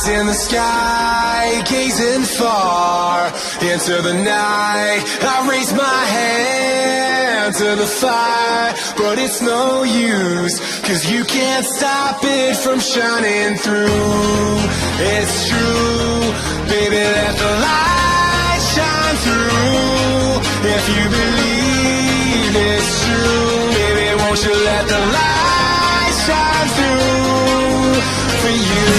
In the sky, gazing far into the night, I raise my hand to the fire, but it's no use, 'cause you can't stop it from shining through. It's true, baby, let the light shine through. If you believe it's true, baby, won't you let the light shine through for you.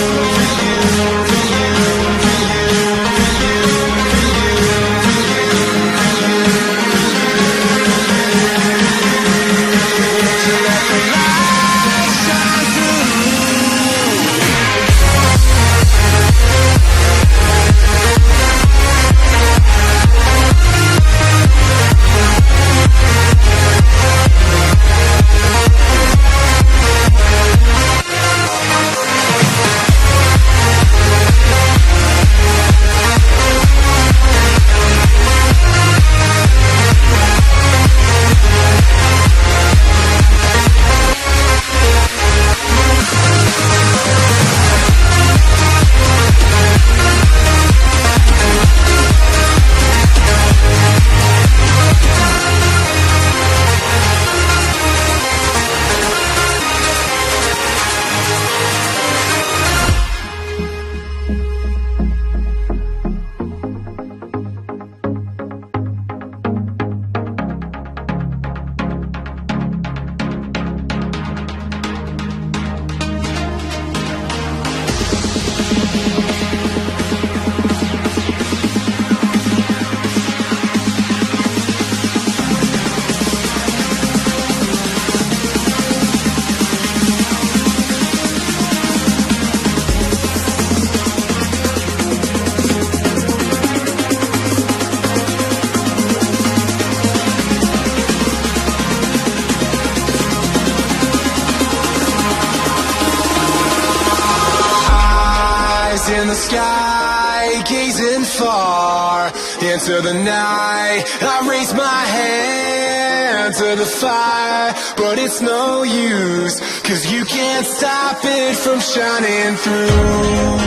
In the sky, gazing far into the night, I raise my hand to the fire, but it's no use, 'cause you can't stop it from shining through.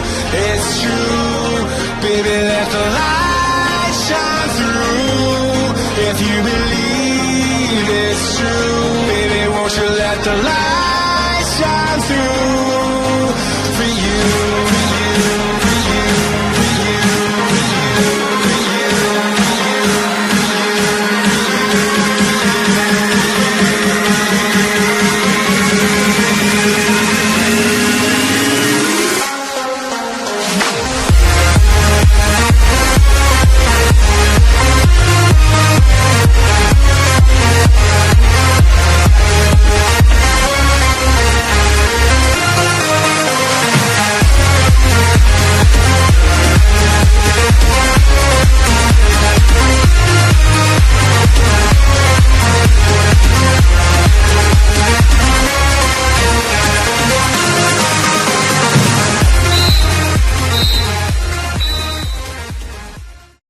It's true, baby, let the light shine through. If you believe it's true, baby, won't you let the light shine through.